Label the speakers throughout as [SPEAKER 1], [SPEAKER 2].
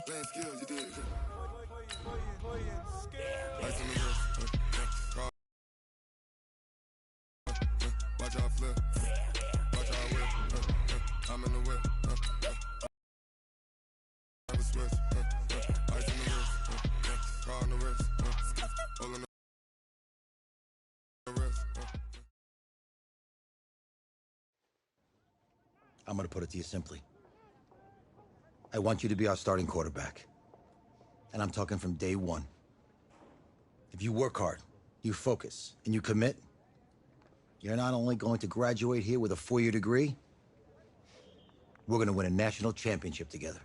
[SPEAKER 1] Playing skills, you did. Ice in the wrist. Watch out flip. Watch out whip. I'm in the whip. Never switch. Ice in the wrist. Car on the wrist. All in the wrist.
[SPEAKER 2] I'm going to put it to you simply. I want you to be our starting quarterback. And I'm talking from day one. If you work hard, you focus, and you commit, you're not only going to graduate here with a 4-year degree, we're going to win a national championship together.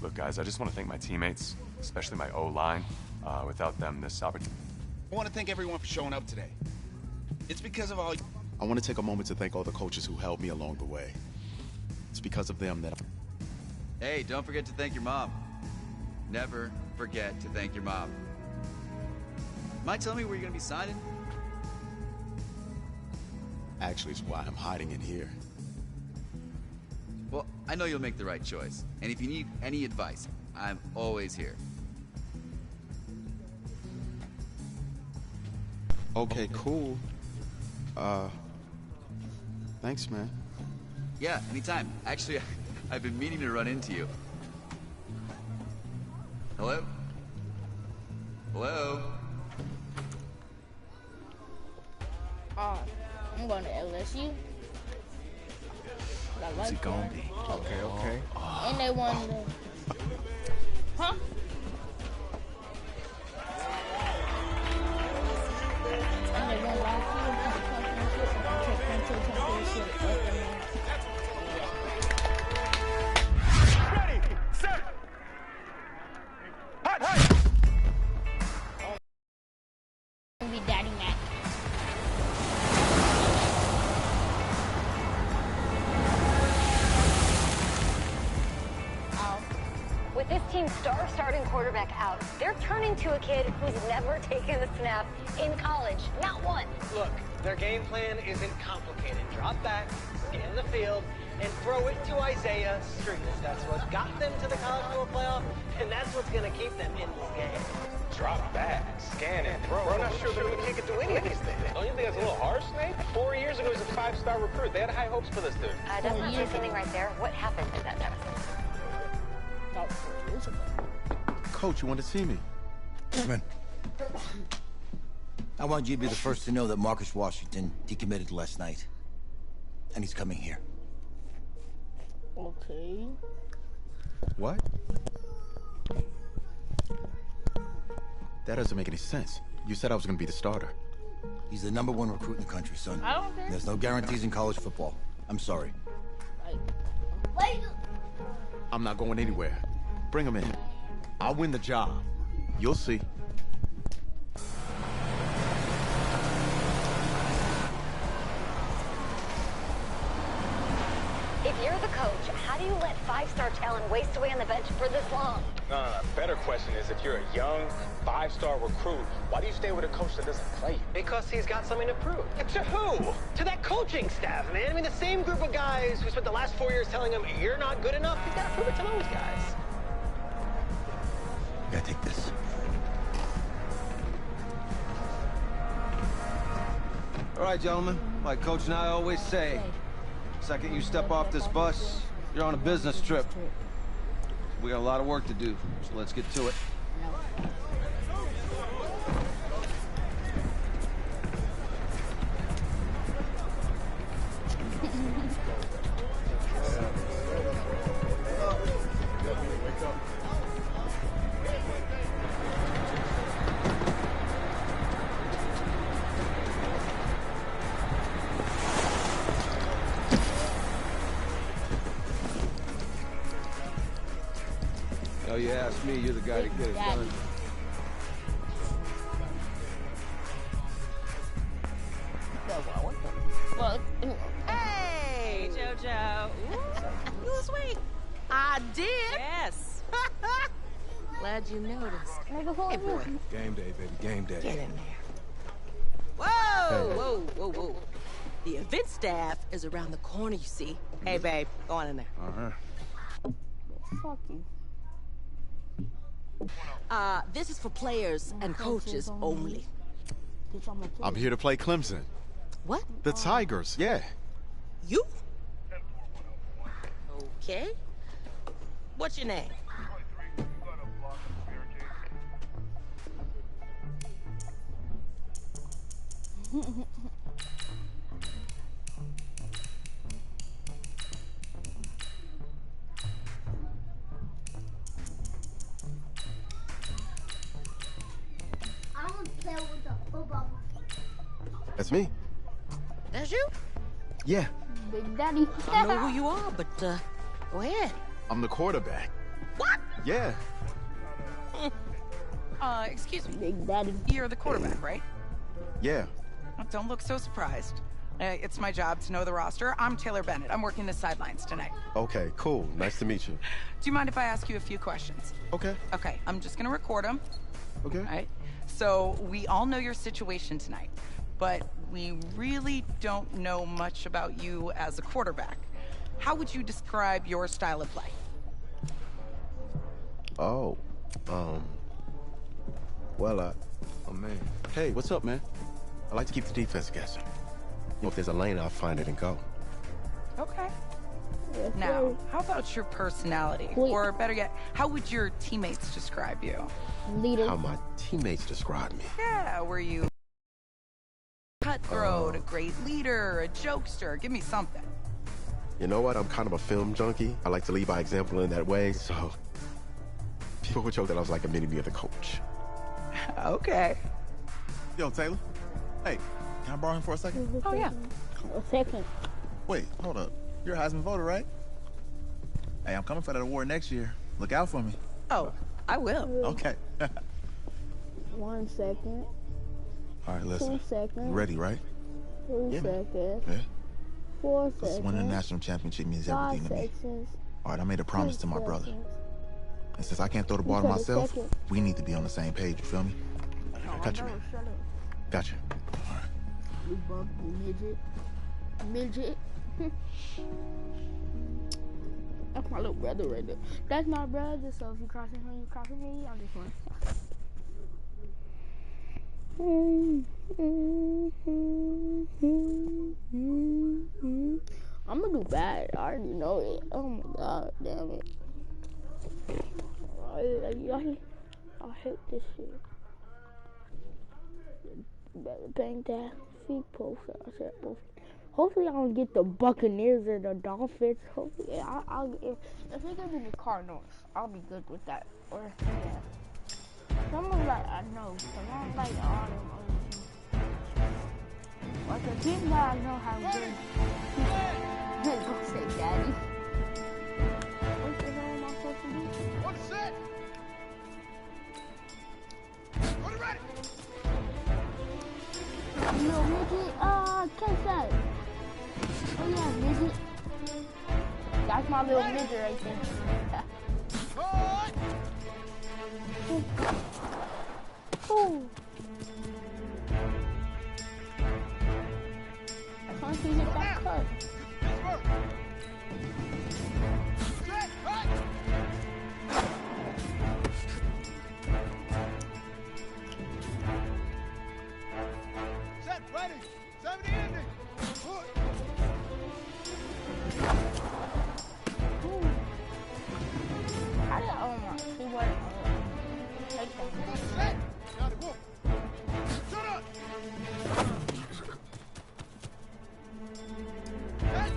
[SPEAKER 3] Look, guys, I just want to thank my teammates, especially my O-line. Without them, this opportunity...
[SPEAKER 4] I want to thank everyone for showing up today. It's because of all... I want to take a moment to thank all the coaches who helped me along the way. It's because of them that...
[SPEAKER 5] Hey, don't forget to thank your mom. Never forget to thank your mom. Mind telling me where you're going to be signing?
[SPEAKER 4] Actually, it's why I'm hiding in here.
[SPEAKER 5] Well, I know you'll make the right choice. And if you need any advice, I'm always here.
[SPEAKER 4] Okay, cool. Thanks, man.
[SPEAKER 5] Yeah, anytime. Actually, I've been meaning to run into you. Hello? Hello?
[SPEAKER 6] I'm going to LSU.
[SPEAKER 5] What's it gonna be?
[SPEAKER 4] Okay.
[SPEAKER 6] And they won the... Huh? And they won last year for the championship.
[SPEAKER 7] Ready, set, hot.
[SPEAKER 6] Be Daddy Mac.
[SPEAKER 8] With this team's starting quarterback out, they're turning to a kid who's never taken a snap in college. Not one.
[SPEAKER 9] Look, their game plan isn't complicated. Drop back, scan the field, and throw it to Isaiah Street. That's what got them to the college football playoff, and that's what's going to keep them in this game.
[SPEAKER 7] Drop back, scan and throw. I'm not sure that he can do any of these things. Don't you think that's a little harsh, Nate? 4 years ago, he was a 5-star recruit. They had high hopes for this dude.
[SPEAKER 8] That's not say something right there. What happened in that test?
[SPEAKER 6] About 4 years
[SPEAKER 4] Coach, you want to see me?
[SPEAKER 2] Come in. I want you to be the first to know that Marcus Washington decommitted last night. And he's coming here.
[SPEAKER 6] Okay.
[SPEAKER 4] What? That doesn't make any sense. You said I was going to be the starter.
[SPEAKER 2] He's the #1 recruit in the country, son.
[SPEAKER 6] I don't think.
[SPEAKER 2] There's no guarantees in college football. I'm sorry.
[SPEAKER 6] Wait.
[SPEAKER 4] I'm not going anywhere. Bring him in. I'll win the job. You'll see.
[SPEAKER 8] If you're the coach, how do you let five-star talent waste away on the bench for this long?
[SPEAKER 7] No. Better question is, if you're a young, five-star recruit, why do you stay with a coach that doesn't play you?
[SPEAKER 9] Because he's got something to prove. To who? To that coaching staff, man. I mean, the same group of guys who spent the last 4 years telling him, you're not good enough. He's got to prove it to those guys.
[SPEAKER 2] You gotta take this.
[SPEAKER 10] All right, gentlemen. Like Coach and I always say, second you step off this bus, you're on a business trip. We got a lot of work to do, so let's get to it. Oh, you ask me, you're the guy to get it done.
[SPEAKER 6] What the fuck?
[SPEAKER 11] Hey, JoJo. Ooh, you was weak. I did. Yes. Glad you noticed. Hey, boy.
[SPEAKER 10] Game day, baby, game day.
[SPEAKER 11] Get in there. Whoa, whoa, whoa, whoa. The event staff is around the corner, you see. Hey, babe, go on in there.
[SPEAKER 6] Fuck you.
[SPEAKER 11] This is for players and coaches only.
[SPEAKER 4] I'm here to play Clemson.
[SPEAKER 11] What?
[SPEAKER 4] The Tigers, yeah.
[SPEAKER 11] You? Okay. What's your name?
[SPEAKER 6] I want to play with the football.
[SPEAKER 4] That's me.
[SPEAKER 11] That's you?
[SPEAKER 4] Yeah,
[SPEAKER 6] Big Daddy.
[SPEAKER 11] I don't know who you are, but go ahead.
[SPEAKER 4] I'm the quarterback.
[SPEAKER 11] What?
[SPEAKER 4] Yeah.
[SPEAKER 12] Excuse me.
[SPEAKER 6] Big Daddy.
[SPEAKER 12] You're the quarterback, right?
[SPEAKER 4] Yeah.
[SPEAKER 12] Don't look so surprised. It's my job to know the roster. I'm Taylor Bennett. I'm working the sidelines tonight.
[SPEAKER 4] Okay, cool. Nice to meet you.
[SPEAKER 12] Do you mind if I ask you a few questions?
[SPEAKER 4] Okay.
[SPEAKER 12] Okay, I'm just gonna record them.
[SPEAKER 4] Okay.
[SPEAKER 12] All right. So we all know your situation tonight, but we really don't know much about you as a quarterback. How would you describe your style of play?
[SPEAKER 4] Oh, well, oh man. Hey, what's up, man? I like to keep the defense guessing. If there's a lane, I'll find it and go.
[SPEAKER 12] Okay.
[SPEAKER 6] Yes,
[SPEAKER 12] Now,
[SPEAKER 6] sir.
[SPEAKER 12] how about your personality?
[SPEAKER 6] Wait.
[SPEAKER 12] Or better yet, how would your teammates describe you?
[SPEAKER 6] Leader.
[SPEAKER 4] How my teammates describe me.
[SPEAKER 12] Yeah, were you cutthroat, a great leader, a jokester? Give me something.
[SPEAKER 4] You know what? I'm kind of a film junkie. I like to lead by example in that way, so people would joke that I was like a mini-me of the coach.
[SPEAKER 12] Okay.
[SPEAKER 13] Yo, Taylor. Hey, can I borrow him for a second?
[SPEAKER 12] Oh, yeah.
[SPEAKER 6] A second.
[SPEAKER 13] Wait, hold up. You're a Heisman voter, right? Hey, I'm coming for that award next year. Look out for me.
[SPEAKER 12] Oh, I will.
[SPEAKER 13] Okay.
[SPEAKER 6] 1 second.
[SPEAKER 13] All right, listen.
[SPEAKER 6] 2 seconds.
[SPEAKER 13] You ready, right?
[SPEAKER 6] 3
[SPEAKER 13] Yeah, man.
[SPEAKER 6] seconds.
[SPEAKER 13] Yeah.
[SPEAKER 6] 4
[SPEAKER 13] Because
[SPEAKER 6] seconds.
[SPEAKER 13] winning a national championship means
[SPEAKER 6] 5
[SPEAKER 13] everything to me.
[SPEAKER 6] seconds.
[SPEAKER 13] All right, I made a promise
[SPEAKER 6] 6
[SPEAKER 13] to my brother.
[SPEAKER 6] seconds.
[SPEAKER 13] And since I can't throw the ball to
[SPEAKER 6] said a
[SPEAKER 13] myself,
[SPEAKER 6] second.
[SPEAKER 13] we need to be on the same page, you feel me? Gotcha, man.
[SPEAKER 6] Shut up.
[SPEAKER 13] Gotcha. All right.
[SPEAKER 6] You bug, you midget. Midget. That's my little brother right there. That's my brother, so if you crossing him, you crossing me. I'm just playing. I'm gonna do bad. I already know it. Oh my god, damn it. I hate this shit. Better bang that feet post. I said both. Hopefully I don't get the Buccaneers or the Dolphins. Hopefully I'll get, if they give me the Cardinals, I'll be good with that. Or yeah. Someone like I know. Someone like all them other teams. Like the team that I know how good. Don't say daddy. What the hell am I supposed to do?
[SPEAKER 1] One set. Put it ready.
[SPEAKER 6] Little midget, catch that. Oh yeah, midget. That's my little midget right there. Ooh. I can't see hit that cut.
[SPEAKER 1] Set, ready. 70 ending. Put.
[SPEAKER 6] How did oh my see what take that.
[SPEAKER 1] Set. Got it. Whoa. Shut up. Set.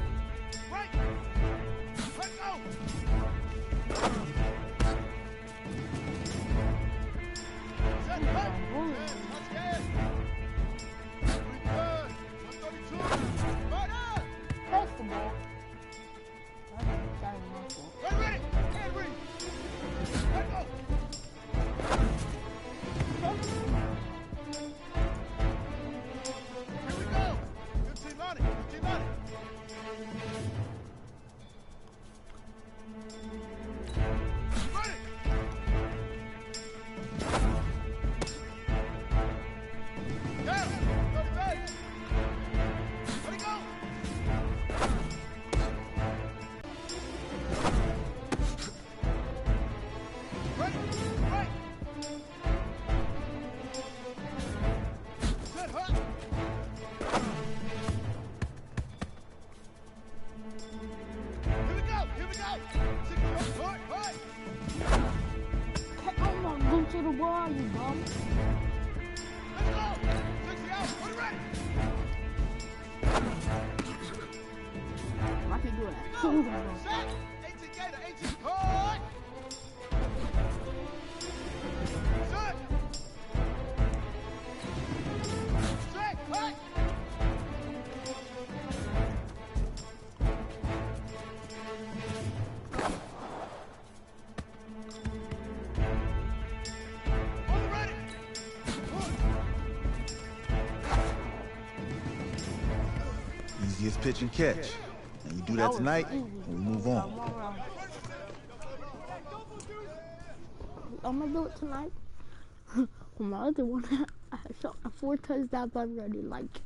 [SPEAKER 1] Right. Let go. Set. Right. Touch gas. Pretty good. 132. Right on.
[SPEAKER 6] That's the ball.
[SPEAKER 1] Right, ready. Hand ready. Let go. Here we go. 15 on it. 15 on it. Ready. Down. 30 back. Let it go. Ready. Right. Set. Hut. Here we go. Here we go. 60 up. Hut. Hut.
[SPEAKER 6] I'm not going to the wall, you bum.
[SPEAKER 1] Let's go. 60 out. Put it ready.
[SPEAKER 6] I can do that.
[SPEAKER 1] Go. Set. 18 gator. 18. Hut. Set. Set. Hut. Hold it ready.
[SPEAKER 13] Easiest pitch and catch. And you do that tonight, and we move on.
[SPEAKER 6] I'm gonna do it tonight. On my other one, I shot 4 touchdowns already. Like,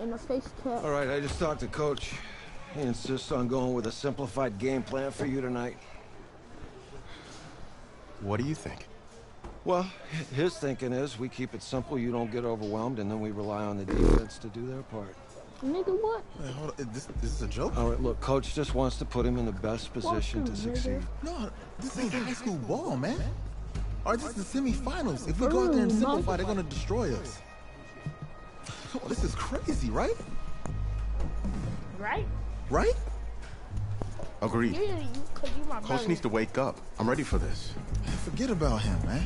[SPEAKER 6] in the face cut.
[SPEAKER 10] All right, I just talked to Coach. He insists on going with a simplified game plan for you tonight.
[SPEAKER 4] What do you think?
[SPEAKER 10] Well, his thinking is we keep it simple, you don't get overwhelmed, and then we rely on the defense to do their part.
[SPEAKER 6] Nigga, what?
[SPEAKER 13] Wait, hold on. This is a joke?
[SPEAKER 10] All right, look, Coach just wants to put him in the best position to succeed.
[SPEAKER 13] No, this ain't high school ball, man. All right, this is the semifinals. If we go out there and simplify, they're gonna destroy us. Oh, this is crazy, right?
[SPEAKER 6] Right?
[SPEAKER 13] Right?
[SPEAKER 4] Agreed.
[SPEAKER 6] Yeah, cause you my brother.
[SPEAKER 4] Coach needs to wake up. I'm ready for this.
[SPEAKER 13] Forget about him, man.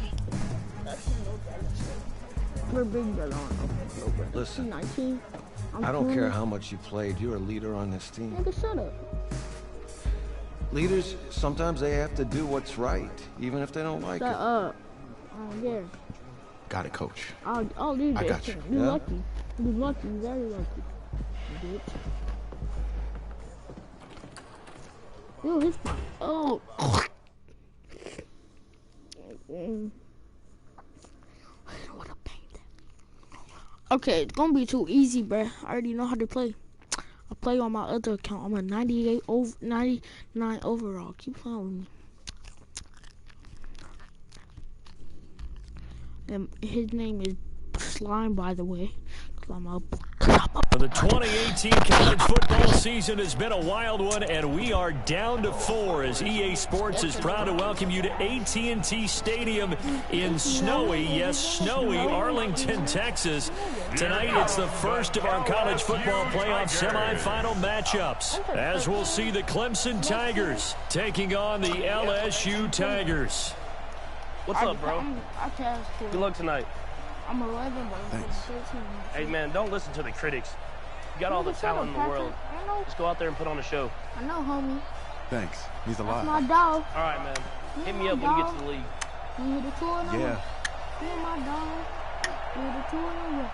[SPEAKER 6] We're big brother on little brother.
[SPEAKER 10] Listen,
[SPEAKER 6] 19.
[SPEAKER 10] I don't care how much you played, you're a leader on this team.
[SPEAKER 6] Nigga, shut up.
[SPEAKER 10] Leaders, sometimes they have to do what's right, even if they don't like
[SPEAKER 6] Shut
[SPEAKER 10] it.
[SPEAKER 6] up. I don't care.
[SPEAKER 4] Got it, Coach.
[SPEAKER 6] I'll do this.
[SPEAKER 4] I got you.
[SPEAKER 6] You're
[SPEAKER 10] Yeah?
[SPEAKER 6] lucky. You're lucky. Very lucky. Bitch. Yo, his my. Oh. What a pain. Okay, it's gonna be too easy, bruh. I already know how to play. I play on my other account. I'm a 99 overall. Keep playing with me. And his name is slime, by the way.
[SPEAKER 14] The 2018 college football season has been a wild one, and we are down to 4 as EA Sports is proud to welcome you to AT&T Stadium in snowy Arlington, Texas. Tonight, it's the first of our college football playoff semifinal matchups, as we'll see the Clemson Tigers taking on the LSU Tigers.
[SPEAKER 15] What's up, bro? Good luck tonight.
[SPEAKER 6] I'm 11, but I'm 13.
[SPEAKER 15] Hey, man, don't listen to the critics. You got all the talent in the world. Just go out there and put on a show.
[SPEAKER 6] I know, homie.
[SPEAKER 4] Thanks. He's alive.
[SPEAKER 6] That's my dog.
[SPEAKER 15] All right, man. Hit me up when you get to the league.
[SPEAKER 6] You hear the tour number?
[SPEAKER 4] Yeah.
[SPEAKER 6] Yeah, my dog. You hear the tour number?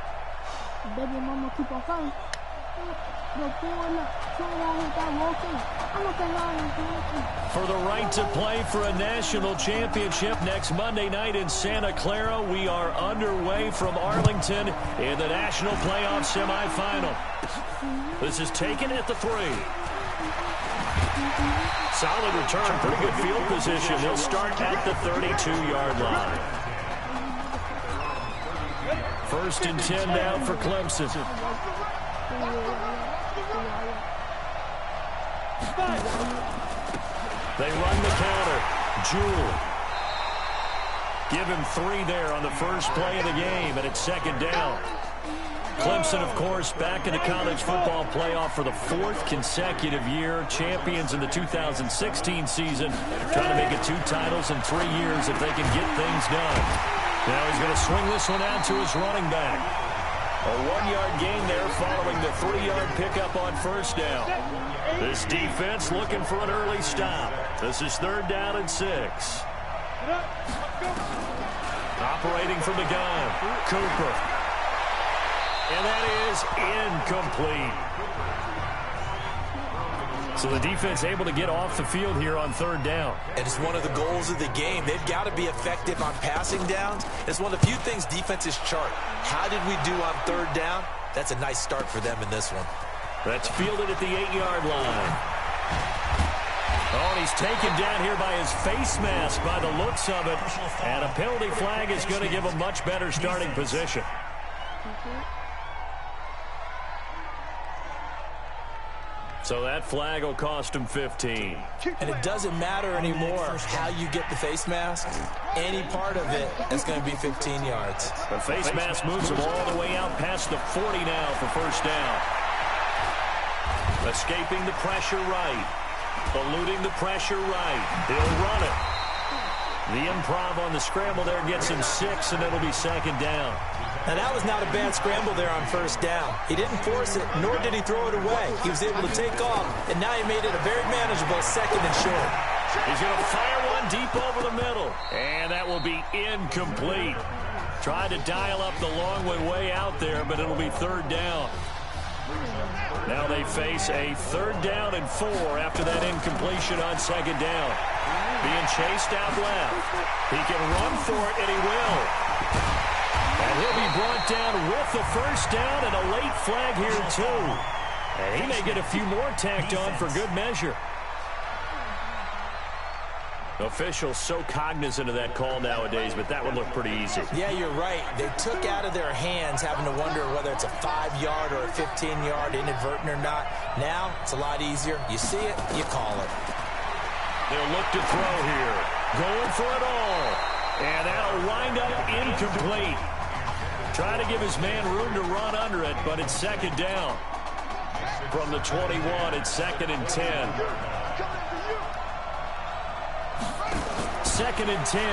[SPEAKER 6] Baby mama keep on coming.
[SPEAKER 14] For the right to play for a national championship next Monday night in Santa Clara, we are underway from Arlington in the national playoff semifinal. This is taken at the 3. Solid return, pretty good field position. They'll start at the 32-yard line. 1st and 10 down for Clemson. They run the counter. Jewell. Give him 3 there on the first play of the game, and it's 2nd down. Clemson, of course, back in the college football playoff for the 4th consecutive year. Champions in the 2016 season. Trying to make it 2 titles in 3 years if they can get things done. Now he's going to swing this one out to his running back. A 1-yard gain there following the 3-yard pickup on first down. This defense looking for an early stop. This is 3rd down and 6. Operating from the gun, Cooper. And that is incomplete. So the defense able to get off the field here on 3rd down.
[SPEAKER 16] And it's one of the goals of the game. They've got to be effective on passing downs. It's one of the few things defenses chart. How did we do on 3rd down? That's a nice start for them in this one.
[SPEAKER 14] That's fielded at the 8-yard line. Oh, and he's taken down here by his face mask by the looks of it. And a penalty flag is going to give a much better starting position. So that flag will cost him 15.
[SPEAKER 16] And it doesn't matter anymore how you get the face mask. Any part of it is going to be 15 yards.
[SPEAKER 14] The face mask moves him all the way out past the 40 now for first down. Escaping the pressure right. Eluding the pressure right. He'll run it. The improv on the scramble there gets him 6, and it'll be 2nd down.
[SPEAKER 16] Now, that was not a bad scramble there on first down. He didn't force it, nor did he throw it away. He was able to take off, and now he made it a very manageable 2nd and short.
[SPEAKER 14] He's going to fire one deep over the middle, and that will be incomplete. Tried to dial up the long way out there, but it'll be 3rd down. Now they face a 3rd down and 4 after that incompletion on 2nd down. Being chased out left. He can run for it, and he will. And he'll be brought down with the first down and a late flag here, too. And he may get a few more tacked on for good measure. Officials so cognizant of that call nowadays, but that would look pretty easy.
[SPEAKER 16] Yeah, you're right. They took out of their hands having to wonder whether it's a 5-yard or a 15-yard, inadvertent or not. Now, it's a lot easier. You see it, you call it.
[SPEAKER 14] They'll look to throw here. Going for it all. And that'll wind up incomplete. Trying to give his man room to run under it, but it's 2nd down. From the 21, it's 2nd and 10. 2nd and 10.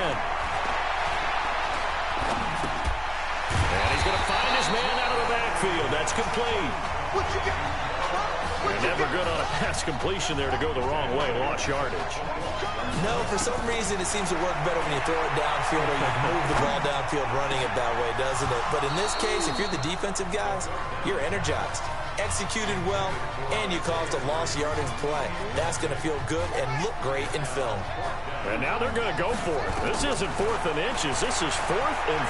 [SPEAKER 14] And he's going to find his man out of the backfield. That's complete. Never good on a pass completion there to go the wrong way. Lost yardage.
[SPEAKER 16] No, for some reason it seems to work better when you throw it downfield or you move the ball downfield running it that way, doesn't it? But in this case, if you're the defensive guys, you're energized, executed well, and you caused a lost yardage play. That's going to feel good and look great in film.
[SPEAKER 14] And now they're going to go for it. This isn't 4th and inches. This is 4th and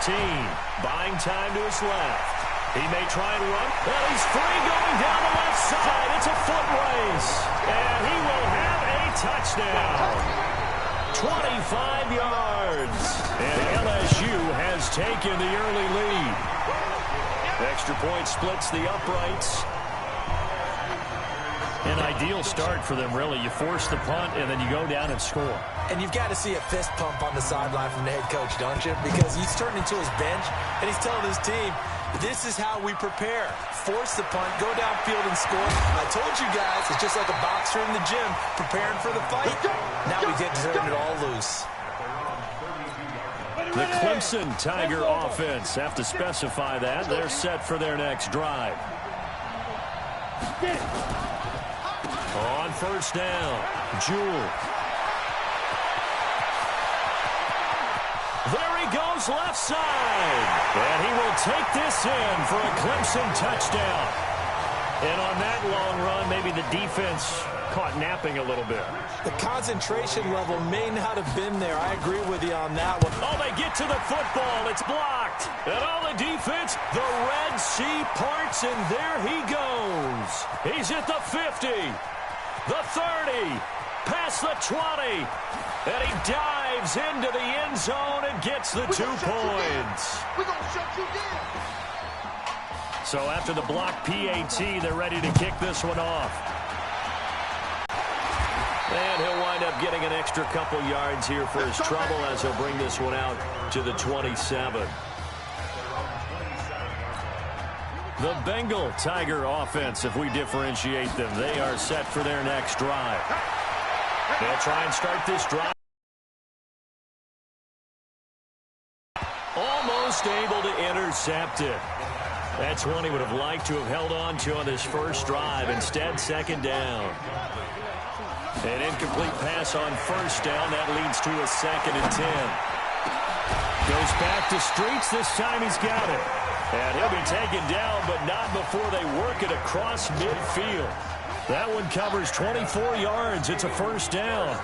[SPEAKER 14] 14. Buying time to his left. He may try and run. Well, he's free going down the left side. It's a foot race. And he will have a touchdown. 25 yards. And LSU has taken the early lead. extra point splits the uprights. An ideal start for them, really. You force the punt, and then you go down and score.
[SPEAKER 16] And you've got to see a fist pump on the sideline from the head coach, don't you? Because he's turned into his bench, and he's telling his team, this is how we prepare. Force the punt, go downfield and score. I told you guys, it's just like a boxer in the gym preparing for the fight. Now we get to turn it all loose.
[SPEAKER 14] The Clemson Tiger offense, have to specify that. They're set for their next drive. On first down, Jewell. There he goes left side. And he will take this in for a Clemson touchdown. And on that long run, maybe the defense caught napping a little bit.
[SPEAKER 16] The concentration level may not have been there. I agree with you on that one.
[SPEAKER 14] Oh, they get to the football. It's blocked. And on the defense, the Red Sea parts, and there he goes. He's at the 50, the 30, past the 20, and he dives into the end zone and gets the 2 points.
[SPEAKER 1] We're going to shut you down.
[SPEAKER 14] So after the block PAT, they're ready to kick this one off. And he'll wind up getting an extra couple yards here for his trouble as he'll bring this one out to the 27. The Bengal Tiger offense, if we differentiate them, they are set for their next drive. They'll try and start this drive. Almost able to intercept it. That's one he would have liked to have held on to on this first drive. Instead, second down. An incomplete pass on first down. That leads to a 2nd and 10. Goes back to Streets. This time he's got it. And he'll be taken down, but not before they work it across midfield. That one covers 24 yards. It's a first down.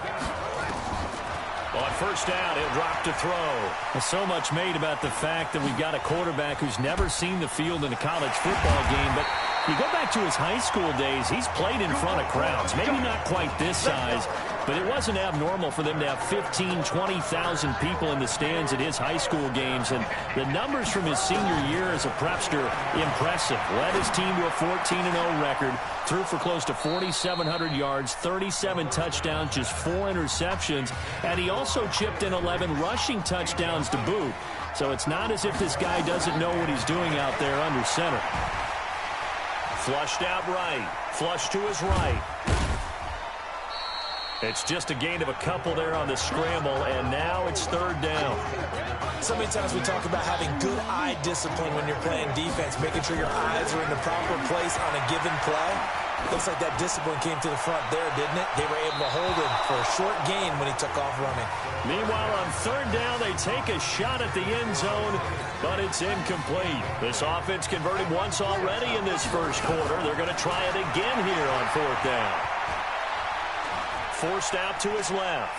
[SPEAKER 14] On first down, he'll drop to throw. Well, so much made about the fact that we've got a quarterback who's never seen the field in a college football game, but you go back to his high school days, he's played in front of crowds. Maybe not quite this size, but it wasn't abnormal for them to have 15,000, 20,000 people in the stands at his high school games. And the numbers from his senior year as a prepster, impressive. Led his team to a 14-0 record, threw for close to 4,700 yards, 37 touchdowns, just 4 interceptions, and he also chipped in 11 rushing touchdowns to boot. So it's not as if this guy doesn't know what he's doing out there under center. Flushed out right. Flush to his right. It's just a gain of a couple there on the scramble, and now it's third down.
[SPEAKER 16] So many times we talk about having good eye discipline when you're playing defense, making sure your eyes are in the proper place on a given play. Looks like that discipline came to the front there, didn't it? They were able to hold him for a short gain when he took off running.
[SPEAKER 14] Meanwhile, on third down, they take a shot at the end zone, but it's incomplete. This offense converted once already in this first quarter. They're going to try it again here on fourth down. Forced out to his left.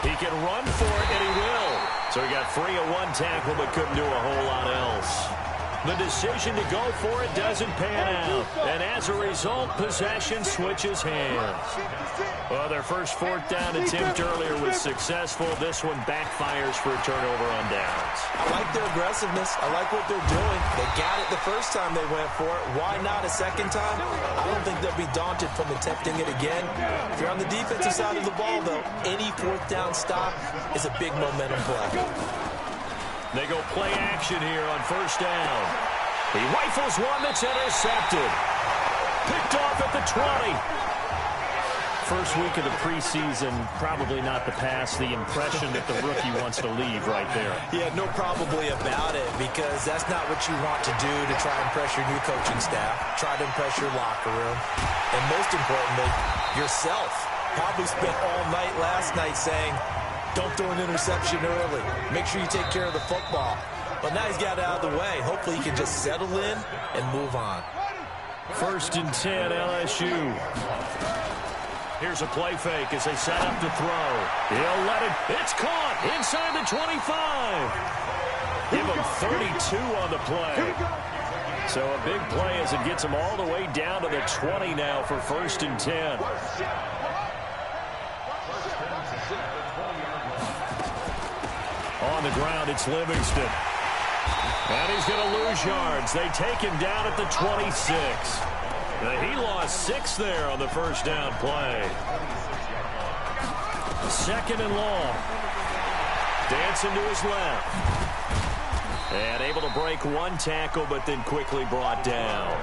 [SPEAKER 14] He can run for it, and he will. So he got free of one tackle, but couldn't do a whole lot else. The decision to go for it doesn't pan out. And as a result, possession switches hands. Well, their first fourth down attempt earlier was successful. This one backfires for a turnover on downs.
[SPEAKER 16] I like their aggressiveness. I like what they're doing. They got it the first time they went for it. Why not a second time? I don't think they'll be daunted from attempting it again. If you're on the defensive side of the ball, though, any fourth down stop is a big momentum play.
[SPEAKER 14] They go play action here on first down. He rifles one that's intercepted. Picked off at the 20. First week of the preseason, probably not the pass, the impression that the rookie wants to leave right there.
[SPEAKER 16] Yeah, no probably about it, because that's not what you want to do to try and impress your new coaching staff. Try to impress your locker room. And most importantly, yourself. Probably spent all night last night saying, don't throw an interception early. Make sure you take care of the football. But now he's got it out of the way. Hopefully he can just settle in and move on.
[SPEAKER 14] 1st and 10, LSU. Here's a play fake as they set up to throw. He'll let it. It's caught inside the 25. Give him 32 on the play. So a big play as it gets him all the way down to the 20 now for 1st and 10. On the ground, it's Livingston. And he's going to lose yards. They take him down at the 26. He lost 6 there on the first down play. Second and long. Dancing to his left. And able to break 1 tackle, but then quickly brought down.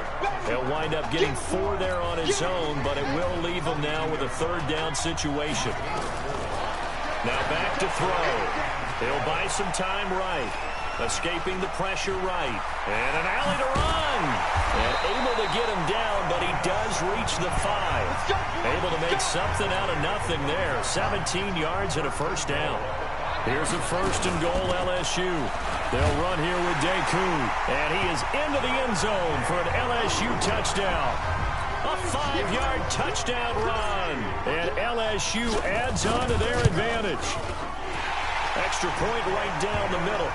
[SPEAKER 14] He'll wind up getting 4 there on his own, but it will leave him now with a 3rd down situation. Now back to throw. He'll buy some time right. Escaping the pressure right. And an alley to run. And able to get him down, but he does reach the 5. Able to make something out of nothing there. 17 yards and a first down. Here's a 1st and goal, LSU. They'll run here with Deku. And he is into the end zone for an LSU touchdown. A 5-yard touchdown run. And LSU adds on to their advantage. Extra point right down the middle.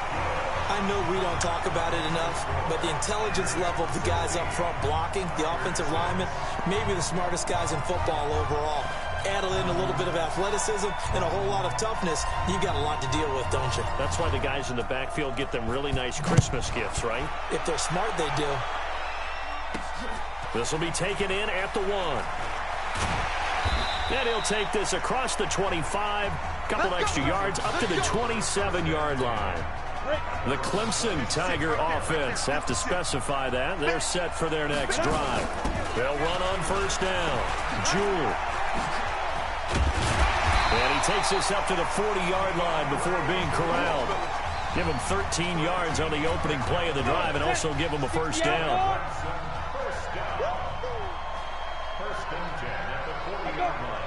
[SPEAKER 16] I know we don't talk about it enough, but the intelligence level of the guys up front blocking, the offensive linemen, maybe the smartest guys in football overall. Add in a little bit of athleticism and a whole lot of toughness, you've got a lot to deal with, don't you?
[SPEAKER 14] That's why the guys in the backfield get them really nice Christmas gifts, right?
[SPEAKER 16] If they're smart, they do.
[SPEAKER 14] This will be taken in at the 1. And he'll take this across the 25. Couple extra yards up to the 27-yard line. The Clemson Tiger offense have to specify that. They're set for their next drive. They'll run on first down. Jewell. And he takes this up to the 40-yard line before being corralled. Give him 13 yards on the opening play of the drive and also give him a first down.
[SPEAKER 1] First and 10 at the 40-yard line.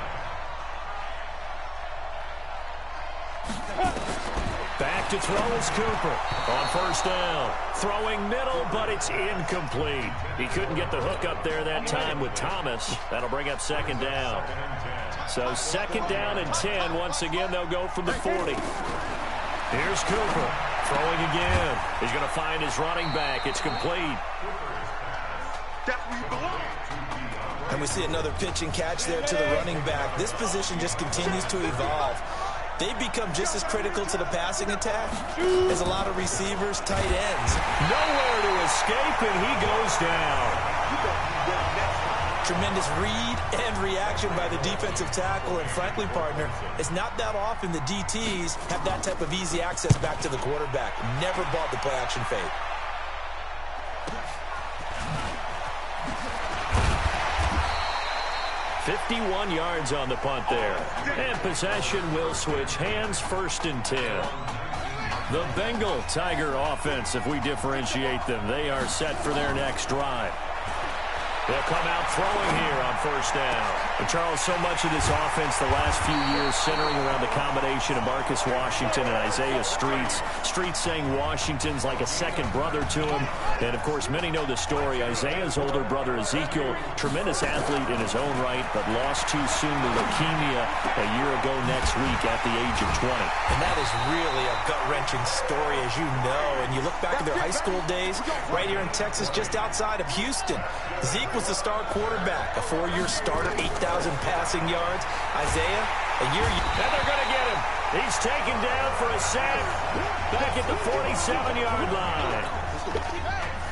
[SPEAKER 14] Back to throw is Cooper on first down. Throwing middle, but it's incomplete. He couldn't get the hook up there that time with Thomas. That'll bring up 2nd down. So 2nd down and 10. Once again, they'll go from the 40. Here's Cooper throwing again. He's going to find his running back. It's complete.
[SPEAKER 16] And we see another pitch and catch there to the running back. This position just continues to evolve. They become just as critical to the passing attack as a lot of receivers, tight ends.
[SPEAKER 14] Nowhere to escape, and he goes down.
[SPEAKER 16] Tremendous read and reaction by the defensive tackle, and frankly, partner, it's not that often the DTs have that type of easy access back to the quarterback. Never bought the play-action fake.
[SPEAKER 14] $51 yards on the punt there. And possession will switch hands, 1st and 10. The Bengal Tiger offense, if we differentiate them, they are set for their next drive. They'll come out throwing here on first down. And Charles, so much of this offense the last few years centering around the combination of Marcus Washington and Isaiah Streets. Streets saying Washington's like a second brother to him. And, of course, many know the story. Isaiah's older brother, Ezekiel, tremendous athlete in his own right, but lost too soon to leukemia a year ago next week at the age of 20.
[SPEAKER 16] And that is really a gut-wrenching story, as you know. And you look back at their high school days right here in Texas, just outside of Houston. Zeke was the star quarterback, a 4-year starter, 8,000 passing yards. Isaiah, a year.
[SPEAKER 14] And they're going to get him. He's taken down for a sack back at the 47-yard line.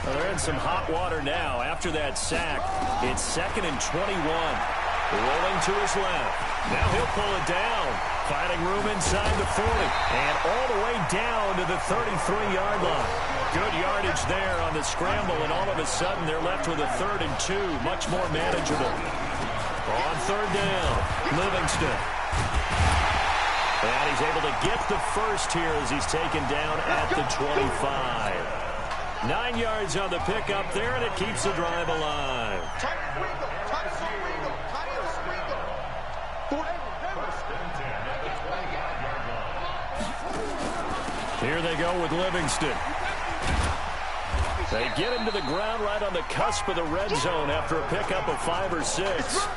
[SPEAKER 14] Well, they're in some hot water now. After that sack, it's 2nd and 21. Rolling to his left. Now he'll pull it down. Finding room inside the 40. And all the way down to the 33-yard line. Good yardage there on the scramble, and all of a sudden they're left with a 3rd and 2. Much more manageable. On 3rd down, Livingston. And he's able to get the first here as he's taken down at the 25. 9 yards on the pickup there, and it keeps the drive alive. Here they go with Livingston. They get him to the ground right on the cusp of the red zone after a pickup of 5 or 6.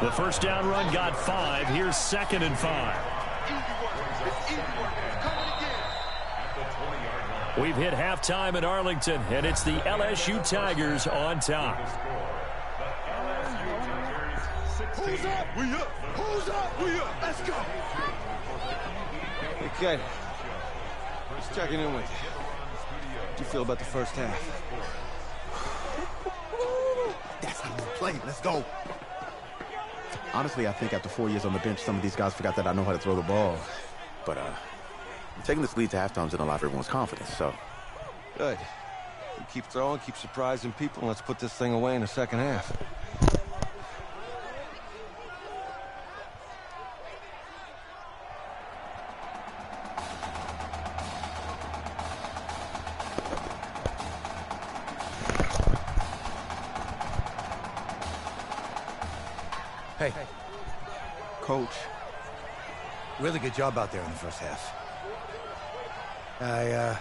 [SPEAKER 14] The first down run got 5. Here's 2nd and 5. We've hit halftime in Arlington, and it's the LSU Tigers on top.
[SPEAKER 1] Who's up? We up. Who's up? We up. Let's go.
[SPEAKER 10] Okay. Just checking in with you. How'd you feel about the first half?
[SPEAKER 13] That's how we play. Let's go. Honestly, I think after 4 years on the bench, some of these guys forgot that I know how to throw the ball. But taking this lead to halftime is in a lot of everyone's confidence, so.
[SPEAKER 10] Good. You keep throwing, keep surprising people, and let's put this thing away in the second half.
[SPEAKER 2] Hey.
[SPEAKER 13] Coach.
[SPEAKER 2] Really good job out there in the first half. I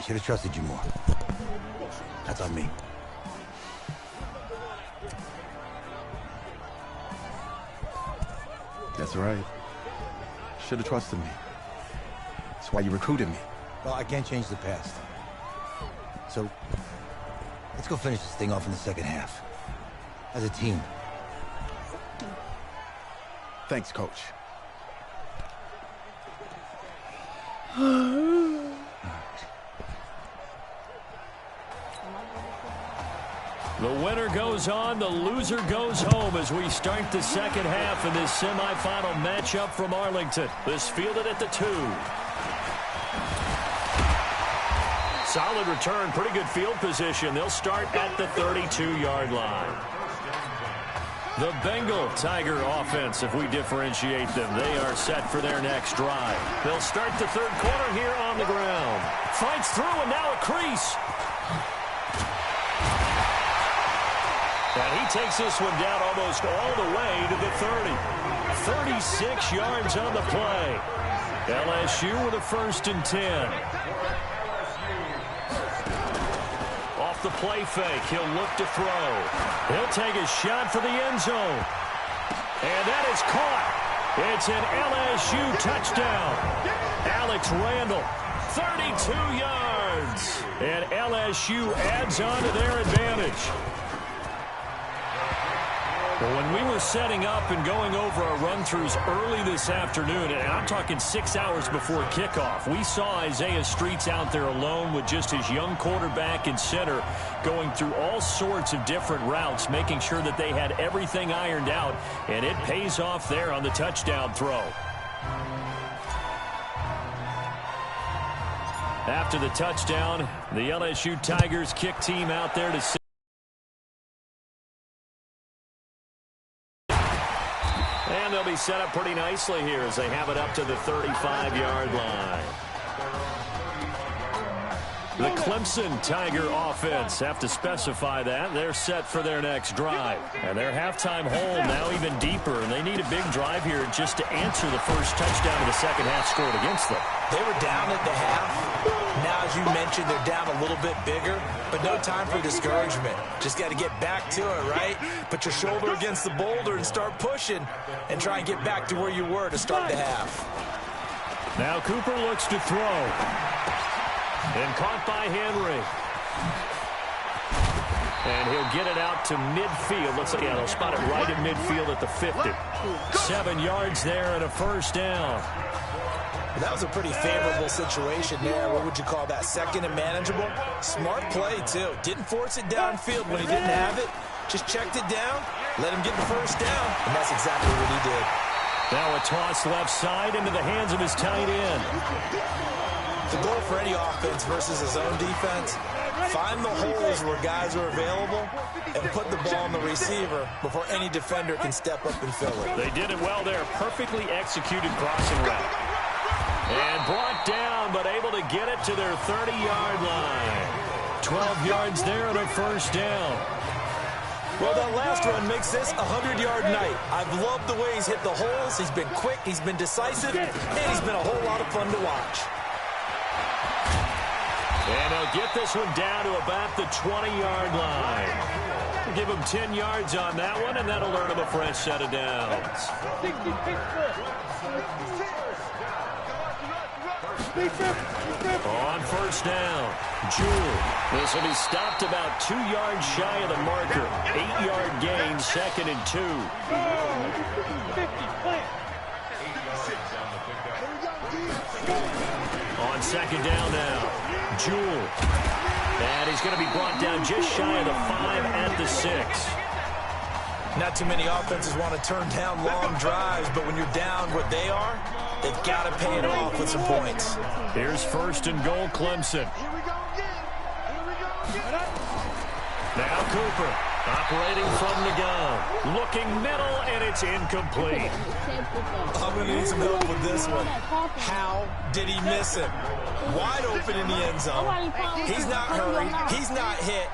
[SPEAKER 2] should have trusted you more. That's on me.
[SPEAKER 13] That's right. Should have trusted me. That's why you recruited me.
[SPEAKER 2] Well, I can't change the past. So, let's go finish this thing off in the second half. As a team.
[SPEAKER 13] Thanks, Coach.
[SPEAKER 14] The winner goes on, the loser goes home as we start the second half in this semifinal matchup from Arlington. This fielded at the 2. Solid return, pretty good field position. They'll start at the 32-yard line. The Bengal Tiger offense, if we differentiate them, they are set for their next drive. They'll start the third quarter here on the ground. Fights through and now a crease. And he takes this one down almost all the way to the 30. 36 yards on the play. LSU with a 1st and 10. Off the play fake, he'll look to throw. He'll take a shot for the end zone. And that is caught. It's an LSU touchdown. Alex Randall, 32 yards. And LSU adds on to their advantage. Well, when we were setting up and going over our run-throughs early this afternoon, and I'm talking 6 hours before kickoff, we saw Isaiah Streets out there alone with just his young quarterback and center going through all sorts of different routes, making sure that they had everything ironed out, and it pays off there on the touchdown throw. After the touchdown, the LSU Tigers kick team out there to and they'll be set up pretty nicely here as they have it up to the 35-yard line. The Clemson Tiger offense have to specify that. They're set for their next drive. And their halftime hole now even deeper. And they need a big drive here just to answer the first touchdown of the second half scored against them.
[SPEAKER 16] They were down at the half. Now, as you mentioned, they're down a little bit bigger, but no time for discouragement. Just got to get back to it, right? Put your shoulder against the boulder and start pushing and try and get back to where you were to start the half.
[SPEAKER 14] Now Cooper looks to throw. And caught by Henry. And he'll get it out to midfield. Looks like, yeah, they'll spot it right in midfield at the 50. 7 yards there and a first down.
[SPEAKER 16] That was a pretty favorable situation there. What would you call that? Second and manageable? Smart play, too. Didn't force it downfield when he didn't have it. Just checked it down, let him get the first down, and that's exactly what he did.
[SPEAKER 14] Now a toss left side into the hands of his tight end.
[SPEAKER 16] The goal for any offense versus a zone defense, find the holes where guys are available and put the ball on the receiver before any defender can step up and fill it.
[SPEAKER 14] They did it well there. Perfectly executed crossing route. And brought down, but able to get it to their 30-yard line. 12 yards there and a first down.
[SPEAKER 16] Well, that last run makes this a 100-yard night. I've loved the way he's hit the holes. He's been quick, he's been decisive, and he's been a whole lot of fun to watch.
[SPEAKER 14] And they'll get this one down to about the 20-yard line. Give him 10 yards on that one, and that'll earn him a fresh set of downs. On first down, Jewell. This will be stopped about 2 yards shy of the marker. 8-yard gain, 2nd and 2. On second down now. Jewell. And he's going to be brought down just shy of the 5 at the 6.
[SPEAKER 16] Not too many offenses want to turn down long drives, but when you're down what they are, they've got to pay it off with some points.
[SPEAKER 14] Here's 1st and goal, Clemson. Now Cooper, operating from the gun. Looking middle, and it's incomplete.
[SPEAKER 16] I'm going to need some help with this one. How did he miss it? Wide open in the end zone. He's not hurried. He's not hit.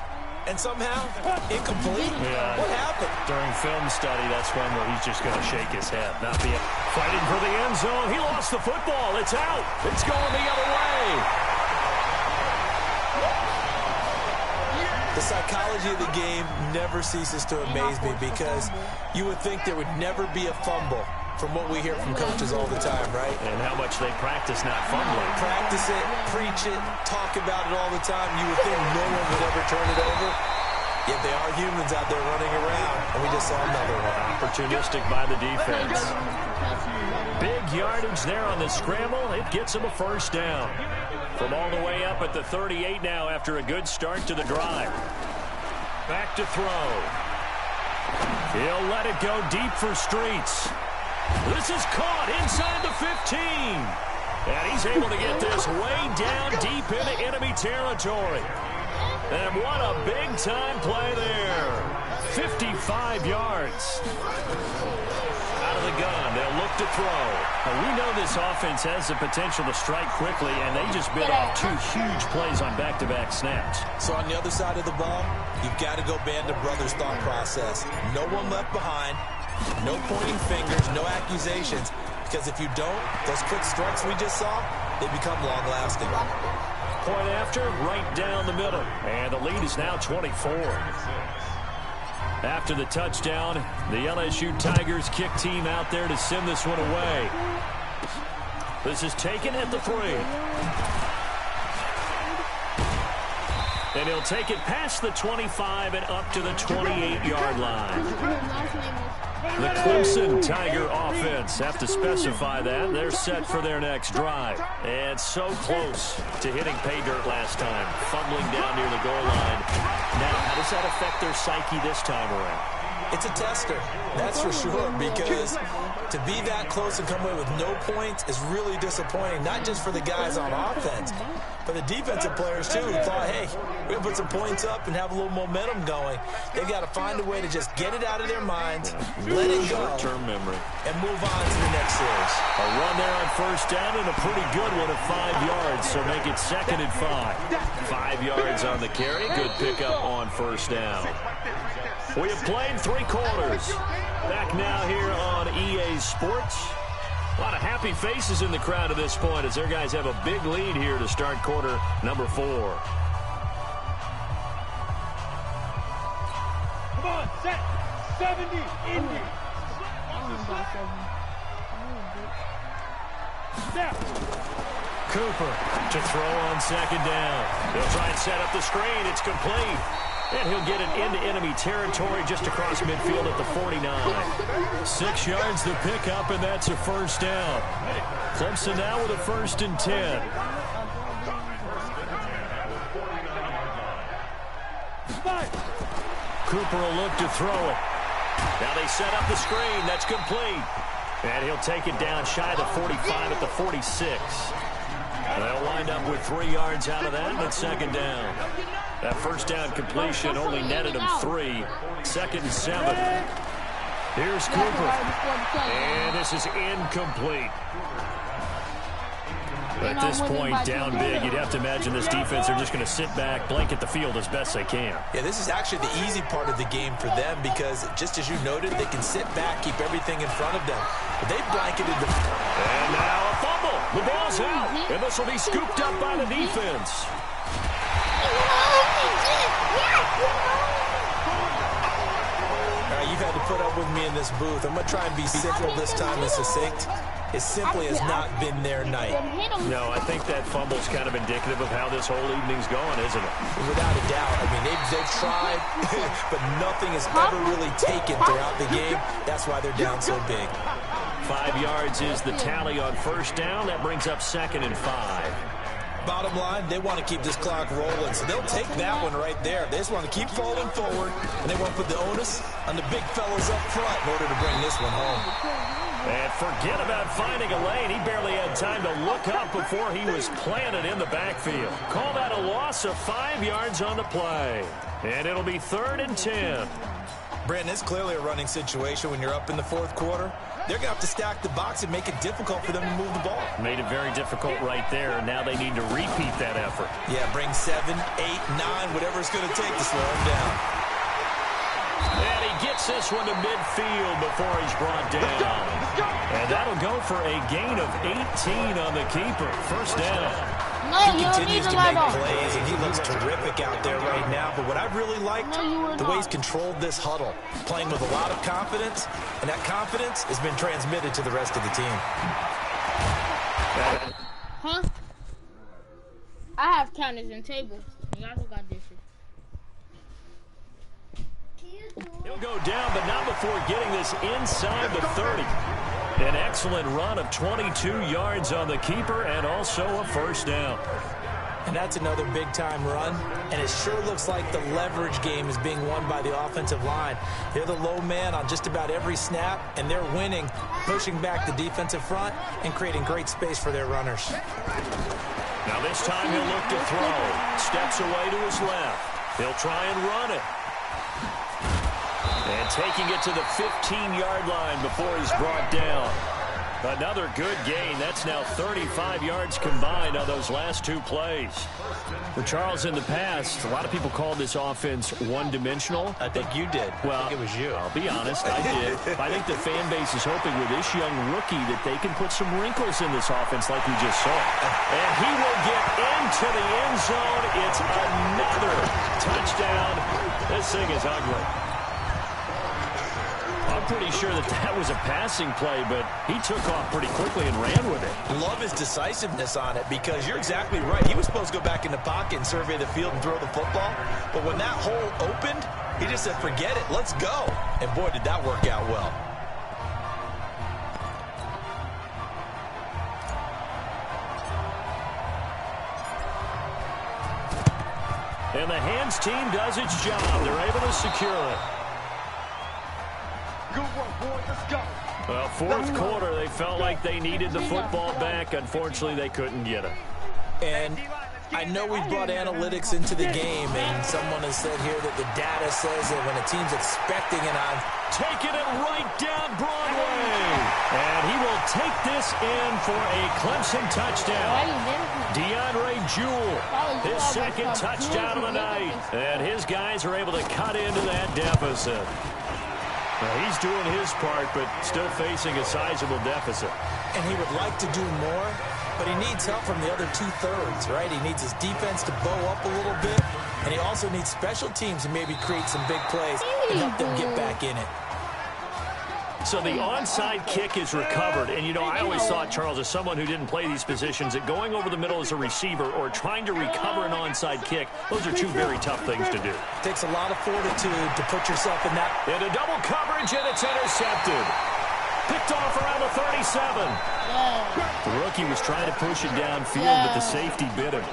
[SPEAKER 16] And somehow, incomplete?
[SPEAKER 14] Yeah.
[SPEAKER 16] What happened?
[SPEAKER 14] During film study, that's one where he's just going to shake his head. Not be fighting for the end zone. He lost the football. It's out. It's going the other way.
[SPEAKER 16] The psychology of the game never ceases to amaze me because you would think there would never be a fumble from what we hear from coaches all the time, right?
[SPEAKER 14] And how much they practice not fumbling.
[SPEAKER 16] Practice it, preach it, talk about it all the time. You would think no one would ever turn it over. Yet they are humans out there running around, and we just saw another one.
[SPEAKER 14] Opportunistic by the defense. Big yardage there on the scramble. It gets him a 1st down. From all the way up at the 38 now after a good start to the drive. Back to throw. He'll let it go deep for Streets. This is caught inside the 15. And he's able to get this way down deep into enemy territory. And what a big-time play there. 55 yards. Out of the gun, they'll look to throw. Now, we know this offense has the potential to strike quickly, and they just bit off 2 huge plays on back-to-back snaps.
[SPEAKER 16] So on the other side of the ball, you've got to go band of brothers thought process. No one left behind. No pointing fingers, no accusations, because if you don't, those quick strikes we just saw, they become long-lasting.
[SPEAKER 14] Point after, right down the middle. And the lead is now 24. After the touchdown, the LSU Tigers kick team out there to send this one away. This is taken at the 3. And he'll take it past the 25 and up to the 28-yard line. The Clemson Tiger offense have to specify that. They're set for their next drive. And so close to hitting pay dirt last time. Fumbling down near the goal line. Now, how does that affect their psyche this time around?
[SPEAKER 16] It's a tester, that's for sure, because to be that close and come away with no points is really disappointing, not just for the guys on offense, but the defensive players, too, who thought, hey, we're going to put some points up and have a little momentum going. They've got to find a way to just get it out of their minds, let it go,
[SPEAKER 14] short-term memory,
[SPEAKER 16] and move on to the next series.
[SPEAKER 14] A run there on 1st down and a pretty good one at 5 yards, so make it 2nd and 5. 5 yards on the carry, good pickup on 1st down. We have played 3 quarters. Back now here on EA Sports. A lot of happy faces in the crowd at this point as their guys have a big lead here to start quarter number 4.
[SPEAKER 17] Come on, set. 70, Indy. Snap.
[SPEAKER 14] Cooper to throw on 2nd down. They'll try and set up the screen. It's complete. And he'll get it into enemy territory just across midfield at the 49. 6 yards the pickup, and that's a 1st down. Clemson now with a 1st and 10. Cooper will look to throw it. Now they set up the screen. That's complete. And he'll take it down shy of the 45 at the 46. They'll wind up with 3 yards out of that, and it's 2nd down. That 1st down completion only netted him 3. 2nd and 7. Here's Cooper. And this is incomplete. At this point, down big, you'd have to imagine this defense are just going to sit back, blanket the field as best they can.
[SPEAKER 16] Yeah, this is actually the easy part of the game for them because, just as you noted, they can sit back, keep everything in front of them. But they blanketed the...
[SPEAKER 14] And now a fumble. The ball's out. And this will be scooped up by the defense.
[SPEAKER 16] All right, you've had to put up with me in this booth. I'm going to try and be simple this time and succinct. It simply has not been their night.
[SPEAKER 14] No, I think that fumble's kind of indicative of how this whole evening's going, isn't it?
[SPEAKER 16] Without a doubt. I mean, they've tried, but nothing has ever really taken throughout the game. That's why they're down so big.
[SPEAKER 14] 5 yards is the tally on 1st down. That brings up 2nd and 5.
[SPEAKER 16] Bottom line, they want to keep this clock rolling, so they'll take that one right there. They just want to keep falling forward, and they want to put the onus on the big fellas up front in order to bring this one home.
[SPEAKER 14] And forget about finding a lane. He barely had time to look up before he was planted in the backfield. Call that a loss of 5 yards on the play. And it'll be 3rd and 10.
[SPEAKER 16] Brandon, it's clearly a running situation when you're up in the 4th quarter. They're going to have to stack the box and make it difficult for them to move the ball.
[SPEAKER 14] Made it very difficult right there. Now they need to repeat that effort.
[SPEAKER 16] Yeah, bring 7, 8, 9, whatever it's going to take to slow him down.
[SPEAKER 14] And he gets this one to midfield before he's brought down. And that'll go for a gain of 18 on the keeper. First down.
[SPEAKER 16] He continues to make plays, and he looks terrific out there right now. But what I really liked, the way he's controlled this huddle, playing with a lot of confidence, and that confidence has been transmitted to the rest of the team.
[SPEAKER 6] Huh? I have counters and tables. Y'all don't got dishes.
[SPEAKER 14] He'll go down, but not before getting this inside the 30. An excellent run of 22 yards on the keeper and also a first down.
[SPEAKER 16] And that's another big-time run, and it sure looks like the leverage game is being won by the offensive line. They're the low man on just about every snap, and they're winning, pushing back the defensive front and creating great space for their runners.
[SPEAKER 14] Now this time he'll look to throw. Steps away to his left. He'll try and run it. And taking it to the 15-yard line before he's brought down. Another good gain. That's now 35 yards combined on those last 2 plays. For Charles, in the past, a lot of people called this offense one-dimensional.
[SPEAKER 16] I think you did.
[SPEAKER 14] Well,
[SPEAKER 16] I think it was you.
[SPEAKER 14] I'll be honest, I did. I think the fan base is hoping with this young rookie that they can put some wrinkles in this offense like we just saw. And he will get into the end zone. It's another touchdown. This thing is ugly. I'm pretty sure that was a passing play, but he took off pretty quickly and ran with it.
[SPEAKER 16] Love his decisiveness on it because you're exactly right. He was supposed to go back in the pocket and survey the field and throw the football. But when that hole opened, he just said, forget it, let's go. And boy, did that work out well.
[SPEAKER 14] And the hands team does its job. They're able to secure it.
[SPEAKER 17] Good work, boys. Let's go.
[SPEAKER 14] Well, 4th quarter, they felt like they needed the football back. Unfortunately, they couldn't get it.
[SPEAKER 16] And I know we brought analytics into the game, and someone has said here that the data says that when a team's expecting it on,
[SPEAKER 14] taking it right down Broadway. And he will take this in for a Clemson touchdown. DeAndre Jewell, his 2nd touchdown of the night. And his guys are able to cut into that deficit. Well, he's doing his part, but still facing a sizable deficit.
[SPEAKER 16] And he would like to do more, but he needs help from the other 2/3, right? He needs his defense to bow up a little bit, and he also needs special teams to maybe create some big plays and help them get back in it.
[SPEAKER 14] So the onside kick is recovered. And, you know, I always thought, Charles, as someone who didn't play these positions, that going over the middle as a receiver or trying to recover an onside kick, those are 2 very tough things to do.
[SPEAKER 16] Takes a lot of fortitude to put yourself in that.
[SPEAKER 14] Into double coverage, and it's intercepted. Picked off around the 37. The rookie was trying to push it downfield, but the safety bit him.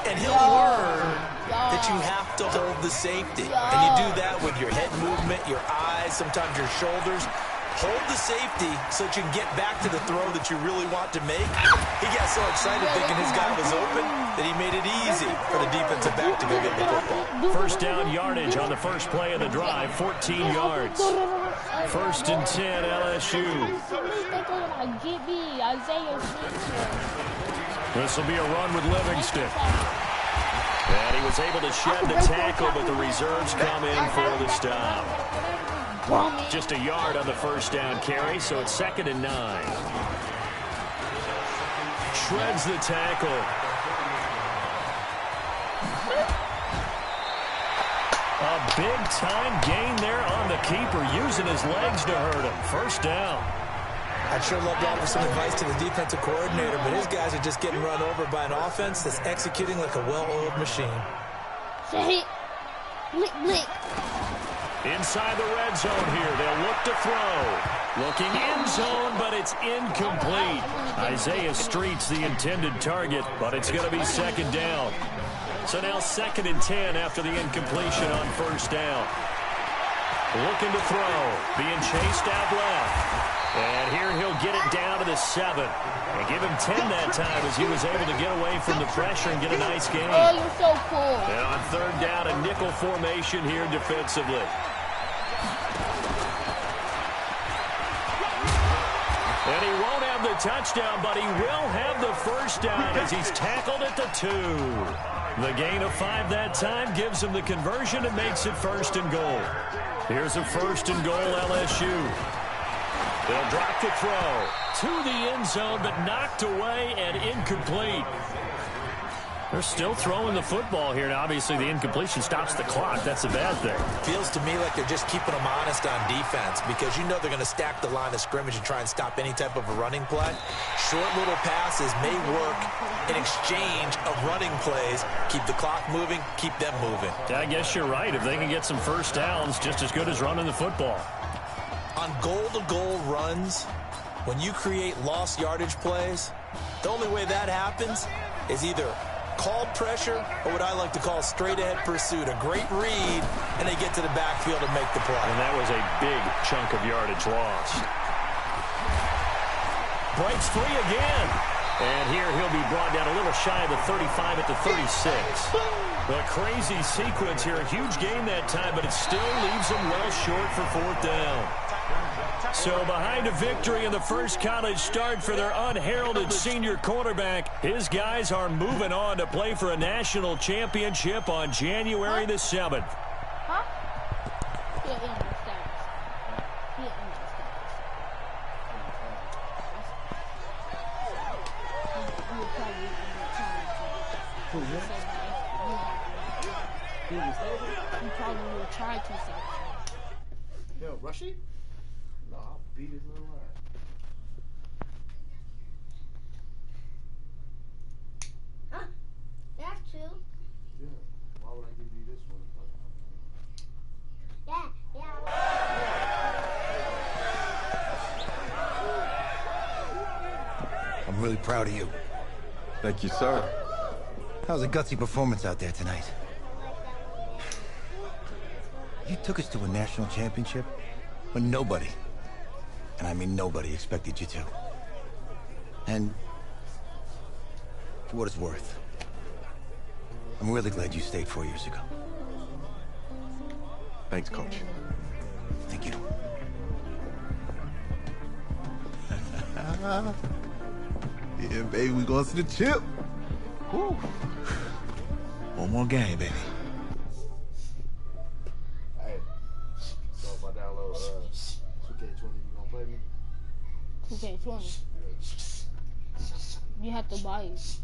[SPEAKER 16] And he'll learn that you have to hold the safety. And you do that with your head movement, your eyes, sometimes your shoulders. Hold the safety so that you can get back to the throw that you really want to make. He got so excited thinking his guy was open that he made it easy for the defensive back to go get the football.
[SPEAKER 14] First down yardage on the first play of the drive, 14 yards. 1st and 10, LSU. This will be a run with Livingston. And he was able to shed the tackle, but the reserves come in for the stop. Just a yard on the first down carry, so it's 2nd and 9. Shreds the tackle. A big-time gain there on the keeper, using his legs to hurt him. First down.
[SPEAKER 16] I'd sure love to offer some advice to the defensive coordinator, but his guys are just getting run over by an offense that's executing like a well-oiled machine.
[SPEAKER 6] Say, blick, blick.
[SPEAKER 14] Inside the red zone here. They'll look to throw. Looking end zone, but it's incomplete. Isaiah Street's the intended target, but it's going to be second down. So now 2nd and 10 after the incompletion on first down. Looking to throw. Being chased out left. And here he'll get it down to the 7. And give him 10 that time as he was able to get away from the pressure and get a nice gain.
[SPEAKER 6] Oh, you're so cool.
[SPEAKER 14] And on 3rd down, a nickel formation here defensively. And he won't have the touchdown, but he will have the first down as he's tackled at the 2. The gain of 5 that time gives him the conversion and makes it 1st and goal. Here's a 1st and goal, LSU. They'll drop the throw to the end zone, but knocked away and incomplete. They're still throwing the football here. Now, obviously, the incompletion stops the clock. That's a bad thing.
[SPEAKER 16] Feels to me like they're just keeping them honest on defense because you know they're going to stack the line of scrimmage and try and stop any type of a running play. Short little passes may work in exchange of running plays. Keep the clock moving, keep them moving.
[SPEAKER 14] I guess you're right. If they can get some first downs, just as good as running the football.
[SPEAKER 16] On goal-to-goal runs, when you create lost yardage plays, the only way that happens is either called pressure or what I like to call straight-ahead pursuit. A great read, and they get to the backfield and make the play.
[SPEAKER 14] And that was a big chunk of yardage lost. Breaks free again. And here he'll be brought down a little shy of the 35 at the 36. A crazy sequence here. A huge gain that time, but it still leaves him well short for 4th down. So behind a victory in the first college start for their unheralded senior quarterback, his guys are moving on to play for a national championship on January the 7th.
[SPEAKER 6] Huh? You probably will try to say.
[SPEAKER 13] Yo, Rushy? No, I'll beat his little ass.
[SPEAKER 6] That's true.
[SPEAKER 13] Yeah. Why would I give you this one?
[SPEAKER 2] I'm really proud of you.
[SPEAKER 18] Thank you, sir.
[SPEAKER 2] That was a gutsy performance out there tonight. You took us to a national championship when nobody, and I mean nobody, expected you to. And for what it's worth, I'm really glad you stayed 4 years ago.
[SPEAKER 18] Thanks, Coach.
[SPEAKER 2] Thank you.
[SPEAKER 13] Yeah, baby, we going to the chip. Woo. One more game, baby. Hey, so if I download 2K20, you gonna play me?
[SPEAKER 6] 2K20. You have to buy it.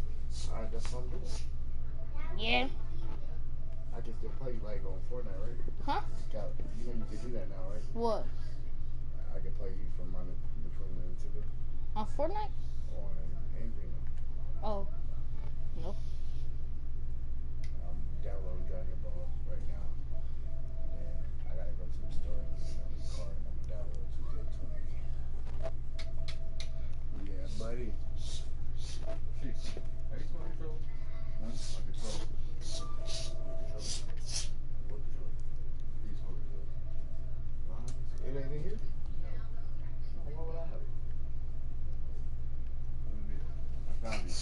[SPEAKER 13] Alright, that's what I'm doing.
[SPEAKER 6] Yeah.
[SPEAKER 13] I can still play you like on Fortnite, right?
[SPEAKER 6] Huh?
[SPEAKER 13] You know you can do that now, right?
[SPEAKER 6] What?
[SPEAKER 13] I can play you from between the two.
[SPEAKER 6] On Fortnite?
[SPEAKER 13] On anything.
[SPEAKER 6] Oh. Nope.
[SPEAKER 13] I'm downloading Dragon Ball right now. And I gotta go to the store and get another card and I'm gonna download 2K20. Yeah, buddy. Are you playing control? Huh? My control. What control? Please hold control. It ain't in here? No. Why would I have it? I found it.